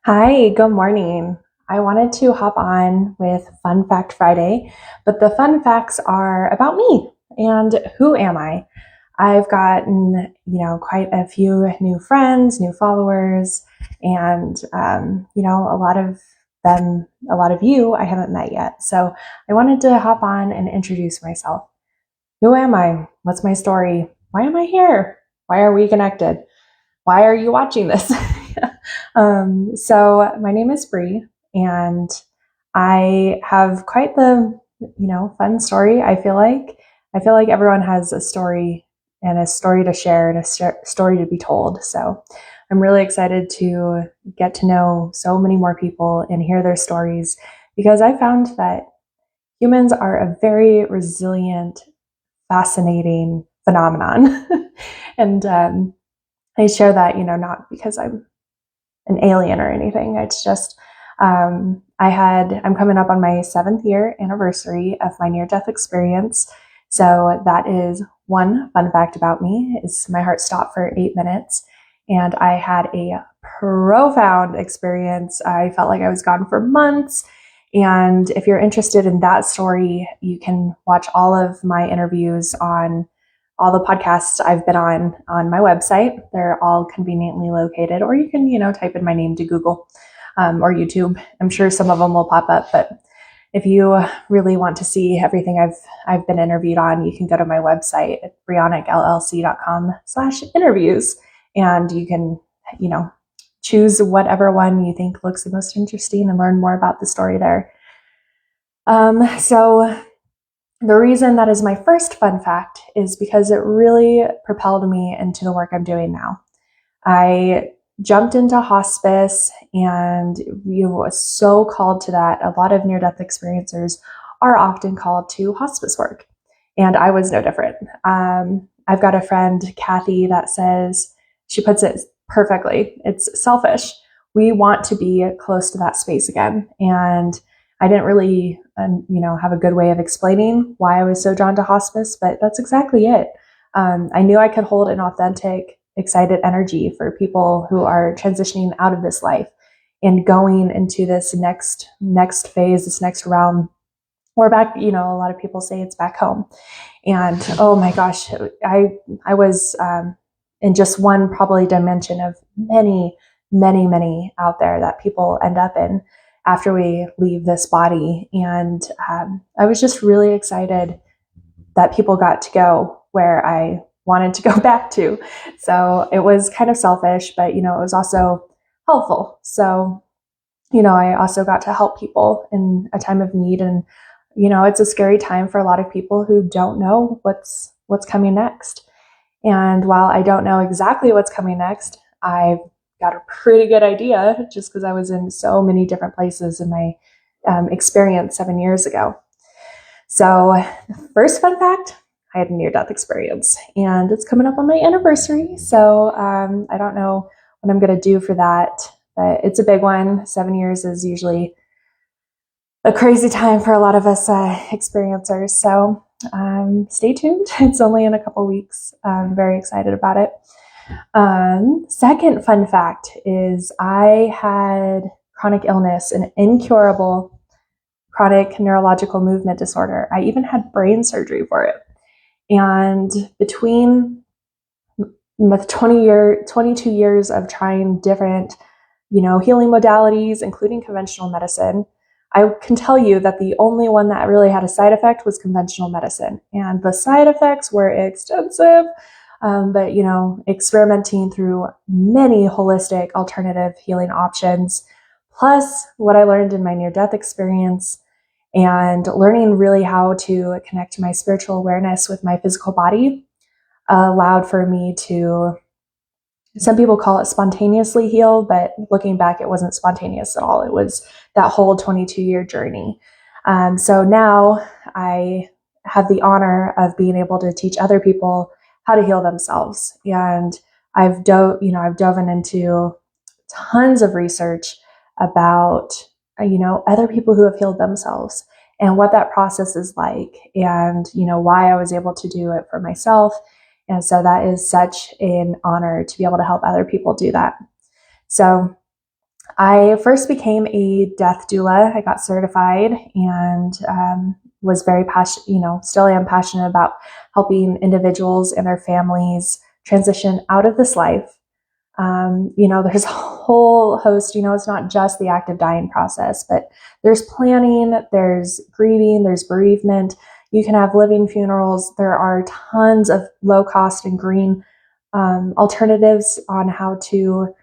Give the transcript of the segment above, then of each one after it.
Hi, good morning. I wanted to hop on with Fun Fact Friday, but the fun facts are about me and who am I? I've gotten, quite a few new friends, new followers, and, a lot of them, a lot of you I haven't met yet. So I wanted to hop on and introduce myself. Who am I? What's my story? Why am I here? Why are we connected? Why are you watching this? So my name is Bree, and I have quite the fun story. I feel like everyone has a story and a story to share and a story to be told. So I'm really excited to get to know so many more people and hear their stories because I found that humans are a very resilient, fascinating phenomenon, and I share that not because I'm an alien or anything. It's just I'm coming up on my 7th year anniversary of my near death experience. So that is one fun fact about me is my heart stopped for 8 minutes and I had a profound experience. I felt like I was gone for months. And if you're interested in that story, you can watch all of my interviews on all the podcasts I've been on my website. They're all conveniently located, or you can, type in my name to Google or YouTube. I'm sure some of them will pop up, but if you really want to see everything I've been interviewed on, you can go to my website at brionic.llc.com/interviews, and you can, choose whatever one you think looks the most interesting and learn more about the story there. So the reason that is my first fun fact is because it really propelled me into the work I'm doing now. I jumped into hospice and was so called to that. A lot of near-death experiencers are often called to hospice work, and I was no different. I've got a friend, Kathy, that says, she puts it perfectly, it's selfish. We want to be close to that space again, and I didn't really, have a good way of explaining why I was so drawn to hospice, but that's exactly it. I knew I could hold an authentic, excited energy for people who are transitioning out of this life and going into this next phase, this next realm. Or back, a lot of people say it's back home. And oh my gosh, I was in just one probably dimension of many, many, many out there that people end up in after we leave this body. And I was just really excited that people got to go where I wanted to go back to. So it was kind of selfish, but it was also helpful. So, I also got to help people in a time of need. And, it's a scary time for a lot of people who don't know what's coming next. And while I don't know exactly what's coming next, I've got a pretty good idea just because I was in so many different places in my experience 7 years ago. So, first fun fact, I had a near death experience and it's coming up on my anniversary. So, I don't know what I'm going to do for that, but it's a big one. 7 years is usually a crazy time for a lot of us experiencers. So, stay tuned. It's only in a couple weeks. I'm very excited about it. Second fun fact is I had chronic illness, an incurable chronic neurological movement disorder. I even had brain surgery for it. And between the 22 years of trying different, healing modalities, including conventional medicine, I can tell you that the only one that really had a side effect was conventional medicine. And the side effects were extensive, but, experimenting through many holistic alternative healing options, plus what I learned in my near-death experience and learning really how to connect my spiritual awareness with my physical body allowed for me to, some people call it spontaneously heal, but looking back, it wasn't spontaneous at all. It was that whole 22-year journey. So now I have the honor of being able to teach other people how to heal themselves. And I've dove into tons of research about, other people who have healed themselves and what that process is like and, why I was able to do it for myself. And so that is such an honor to be able to help other people do that. So I first became a death doula. I got certified and was very passionate, still am passionate about helping individuals and their families transition out of this life. There's a whole host, it's not just the active dying process, but there's planning, there's grieving, there's bereavement. You can have living funerals. There are tons of low cost and green alternatives on how to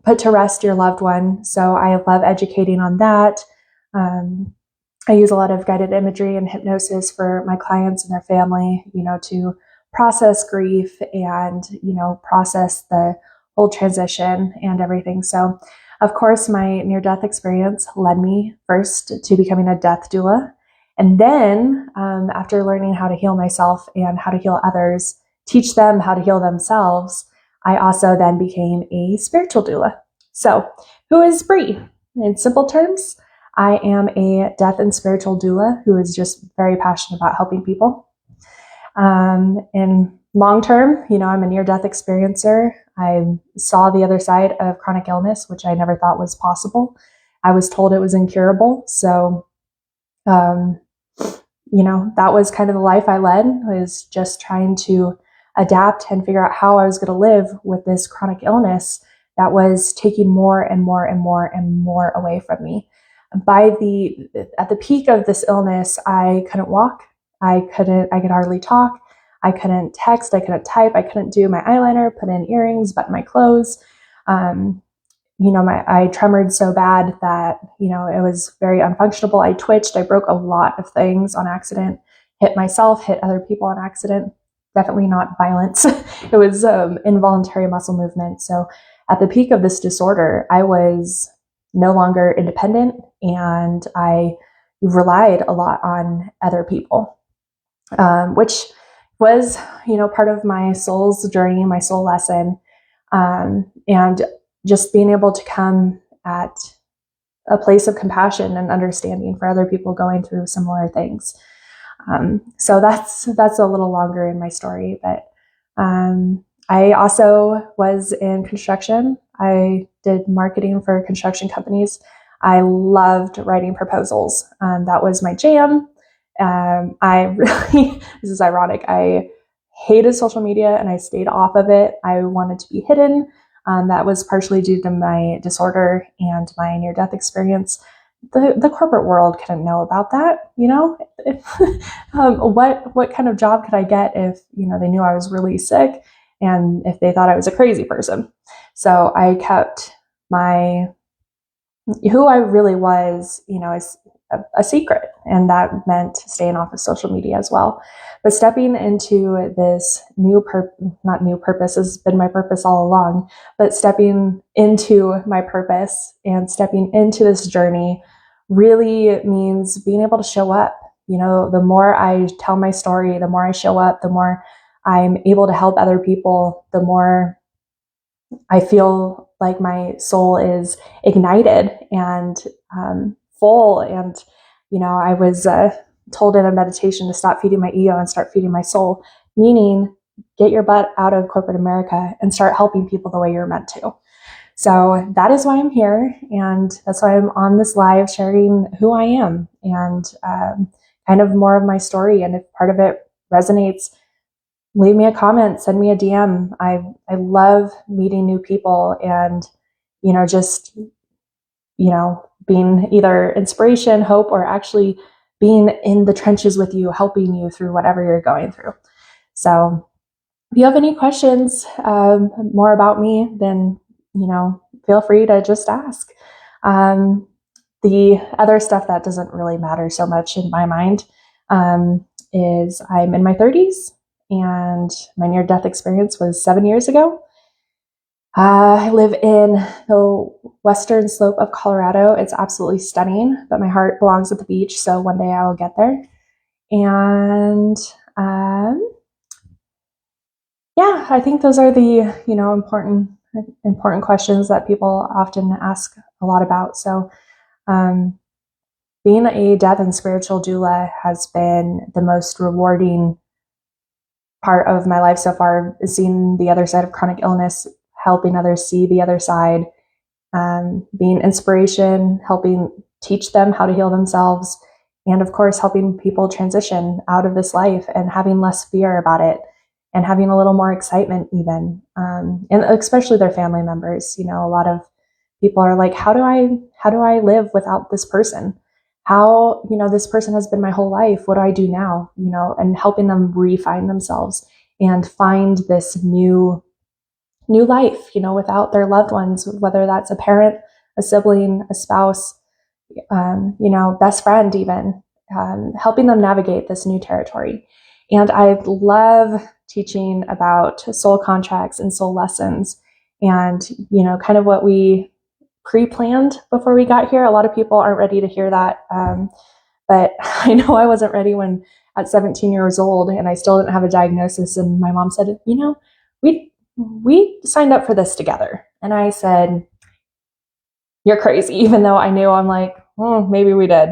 put to rest your loved one. So I love educating on that. I use a lot of guided imagery and hypnosis for my clients and their family, to process grief and, process the whole transition and everything. So, of course, my near-death experience led me first to becoming a death doula. And then after learning how to heal myself and how to heal others, teach them how to heal themselves, I also then became a spiritual doula. So, who is Bree? In simple terms, I am a death and spiritual doula who is just very passionate about helping people. In long term, I'm a near-death experiencer. I saw the other side of chronic illness, which I never thought was possible. I was told it was incurable. So, that was kind of the life I led, was just trying to adapt and figure out how I was going to live with this chronic illness that was taking more and more and more and more away from me. At the peak of this illness, I couldn't walk. I could hardly talk. I couldn't text. I couldn't type. I couldn't do my eyeliner, put in earrings, button my clothes. I tremored so bad that, it was very unfunctionable. I twitched. I broke a lot of things on accident, hit myself, hit other people on accident. Definitely not violence. It was involuntary muscle movement. So at the peak of this disorder, I was no longer independent and I relied a lot on other people, which was, part of my soul's journey, my soul lesson. And just being able to come at a place of compassion and understanding for other people going through similar things. So that's a little longer in my story, but I also was in construction. I did marketing for construction companies. I loved writing proposals. That was my jam. I really, this is ironic, I hated social media and I stayed off of it. I wanted to be hidden. That was partially due to my disorder and my near-death experience. The corporate world couldn't know about that, what kind of job could I get if, they knew I was really sick and if they thought I was a crazy person? So I kept who I really was, is a secret. And that meant staying off of social media as well. But stepping into this not new purpose, has been my purpose all along, but stepping into my purpose and stepping into this journey really means being able to show up. The more I tell my story, the more I show up, the more I'm able to help other people, the more I feel like my soul is ignited and full. And, I was told in a meditation to stop feeding my ego and start feeding my soul, meaning get your butt out of corporate America and start helping people the way you're meant to. So that is why I'm here. And that's why I'm on this live sharing who I am and kind of more of my story. And if part of it resonates, leave me a comment, send me a DM. I love meeting new people and, just, being either inspiration, hope, or actually being in the trenches with you, helping you through whatever you're going through. So if you have any questions more about me, then, feel free to just ask. The other stuff that doesn't really matter so much in my mind is I'm in my 30s and my near-death experience was 7 years ago. I live in the western slope of Colorado. It's absolutely stunning, but my heart belongs at the beach, so one day I will get there. And I think those are the important questions that people often ask a lot about. So being a death and spiritual doula has been the most rewarding part of my life so far, is seeing the other side of chronic illness, helping others see the other side, being inspiration, helping teach them how to heal themselves, and of course, helping people transition out of this life and having less fear about it and having a little more excitement even. And especially their family members. A lot of people are like, how do I live without this person? How, this person has been my whole life. What do I do now? And helping them refine themselves and find this new life, without their loved ones, whether that's a parent, a sibling, a spouse, best friend, even, helping them navigate this new territory. And I love teaching about soul contracts and soul lessons and, kind of what we pre-planned before we got here. A lot of people aren't ready to hear that. But I know I wasn't ready when at 17 years old and I still didn't have a diagnosis. And my mom said, we signed up for this together. And I said, you're crazy, even though I knew, I'm like, maybe we did.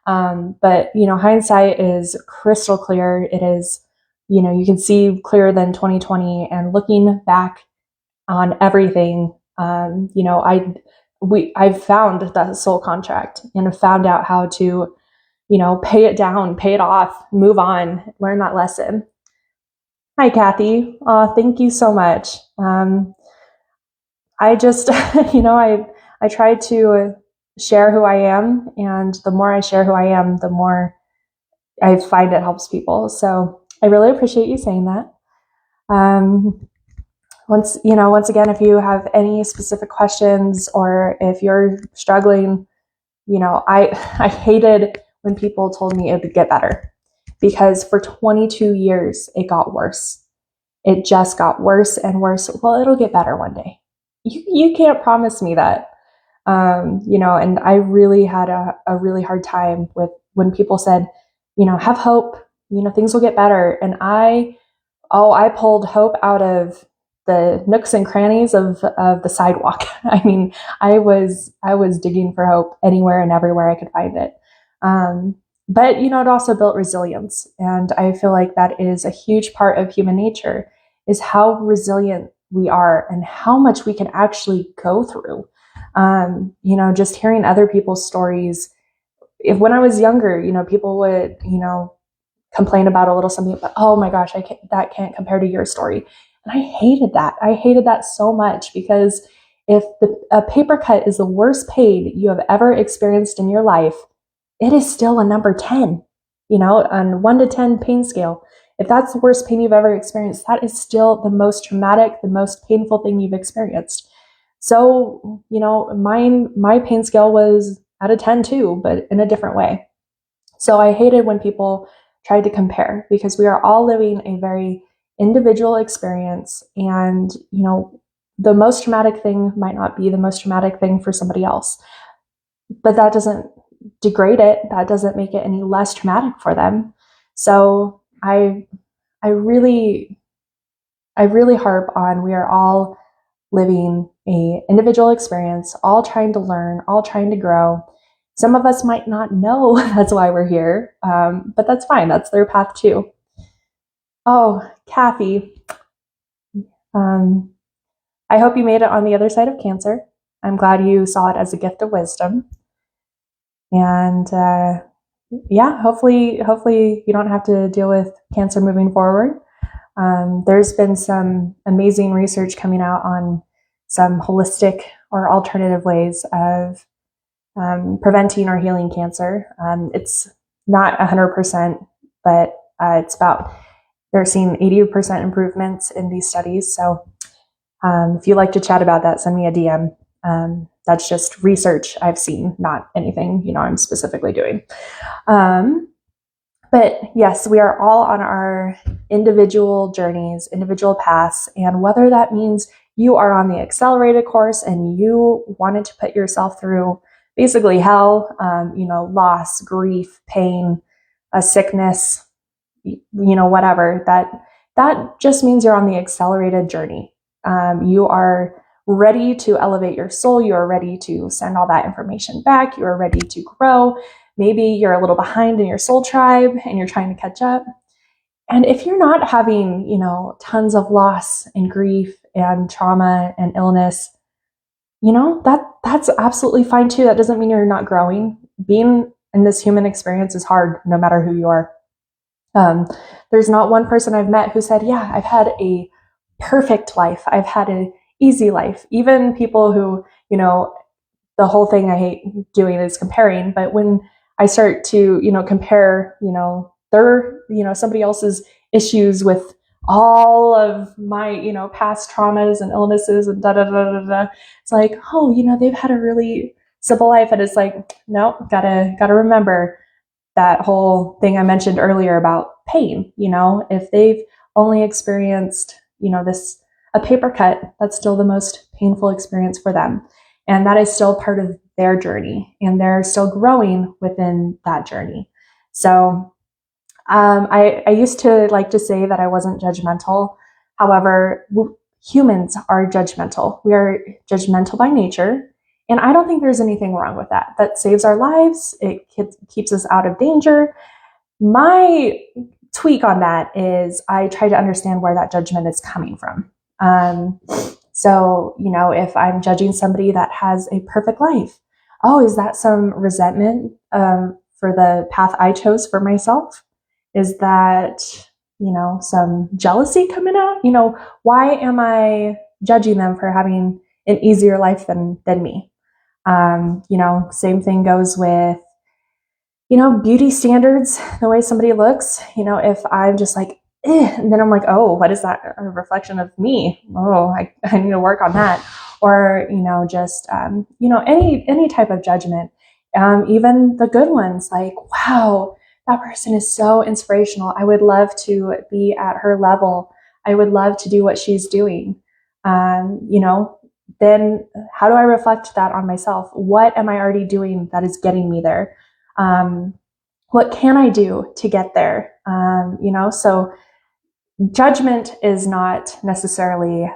But, hindsight is crystal clear. It is, you can see clearer than 2020, and looking back on everything, I found that soul contract and found out how to, pay it down, pay it off, move on, learn that lesson. Hi, Kathy. Thank you so much. I just, I try to share who I am, and the more I share who I am, the more I find it helps people. So I really appreciate you saying that. Once again, if you have any specific questions or if you're struggling, I hated when people told me it would get better, because for 22 years, it got worse. It just got worse and worse. Well, it'll get better one day. You can't promise me that. And I really had a really hard time with when people said, have hope, things will get better. And I pulled hope out of the nooks and crannies of the sidewalk. I mean, I was digging for hope anywhere and everywhere I could find it. But, it also built resilience. And I feel like that is a huge part of human nature, is how resilient we are and how much we can actually go through. Just hearing other people's stories. When I was younger, people would, complain about a little something, but oh my gosh, that can't compare to your story. And I hated that. I hated that so much, because if a paper cut is the worst pain you have ever experienced in your life, it is still a number 10, on 1 to 10 pain scale. If that's the worst pain you've ever experienced, that is still the most traumatic, the most painful thing you've experienced. So, my pain scale was at a 10 too, but in a different way. So I hated when people tried to compare, because we are all living a very individual experience. And, the most traumatic thing might not be the most traumatic thing for somebody else, but that doesn't degrade it. That doesn't make it any less traumatic for them. So I really harp on, we are all living a individual experience, all trying to learn, all trying to grow. Some of us might not know that's why we're here, but that's fine. That's their path too. Oh, Kathy, I hope you made it on the other side of cancer. I'm glad you saw it as a gift of wisdom. And hopefully you don't have to deal with cancer moving forward. There's been some amazing research coming out on some holistic or alternative ways of preventing or healing cancer. It's not 100%, but it's about, they're seeing 80% improvements in these studies. So if you like to chat about that, send me a DM. That's just research I've seen, not anything, I'm specifically doing. But yes, we are all on our individual journeys, individual paths. And whether that means you are on the accelerated course and you wanted to put yourself through basically hell, loss, grief, pain, a sickness, whatever, that just means you're on the accelerated journey. You are ready to elevate your soul. You are ready to send all that information back. You are ready to grow. Maybe you're a little behind in your soul tribe and you're trying to catch up. And if you're not having, tons of loss and grief and trauma and illness, that's absolutely fine too. That doesn't mean you're not growing. Being in this human experience is hard no matter who you are. There's not one person I've met who said, yeah, I've had a perfect life. I've had an easy life. Even people who, the whole thing I hate doing is comparing. But when I start to, compare, their, somebody else's issues with all of my, past traumas and illnesses and da da da da da, it's like, oh, they've had a really simple life. And it's like, no, gotta remember that whole thing I mentioned earlier about pain. If they've only experienced, a paper cut, that's still the most painful experience for them. And that is still part of their journey, and they're still growing within that journey. So I used to like to say that I wasn't judgmental. However, humans are judgmental. We are judgmental by nature. And I don't think there's anything wrong with that. That saves our lives. It keeps us out of danger. My tweak on that is I try to understand where that judgment is coming from. So, if I'm judging somebody that has a perfect life, oh, is that some resentment for the path I chose for myself? Is that, some jealousy coming out? Why am I judging them for having an easier life than me? Same thing goes with, beauty standards, the way somebody looks. If I'm just like, and then I'm like, oh, what is that? A reflection of me? Oh, I need to work on that. Or, just, any type of judgment, even the good ones, like, wow, that person is so inspirational. I would love to be at her level. I would love to do what she's doing. Then how do I reflect that on myself? What am I already doing that is getting me there? What can I do to get there? So judgment is not necessarily,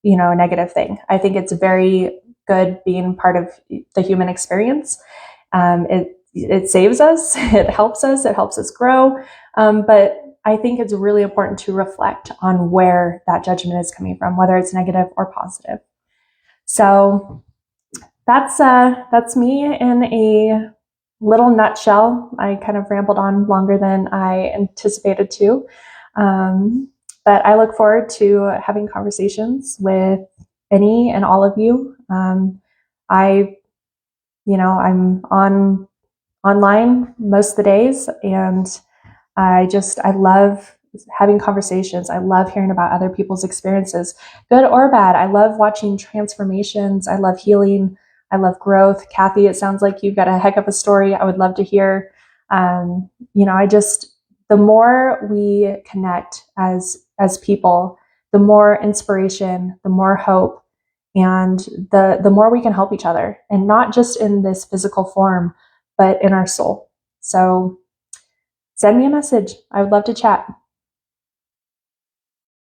a negative thing. I think it's very good being part of the human experience. It saves us, it helps us grow. But I think it's really important to reflect on where that judgment is coming from, whether it's negative or positive. So that's me in a little nutshell. I kind of rambled on longer than I anticipated to. But I look forward to having conversations with any and all of you. I'm online most of the days, and I love having conversations. I love hearing about other people's experiences, good or bad. I love watching transformations. I love healing. I love growth. Kathy, it sounds like you've got a heck of a story. I would love to hear. The more we connect as people, the more inspiration, the more hope, and the more we can help each other, and not just in this physical form, but in our soul. So send me a message. I would love to chat.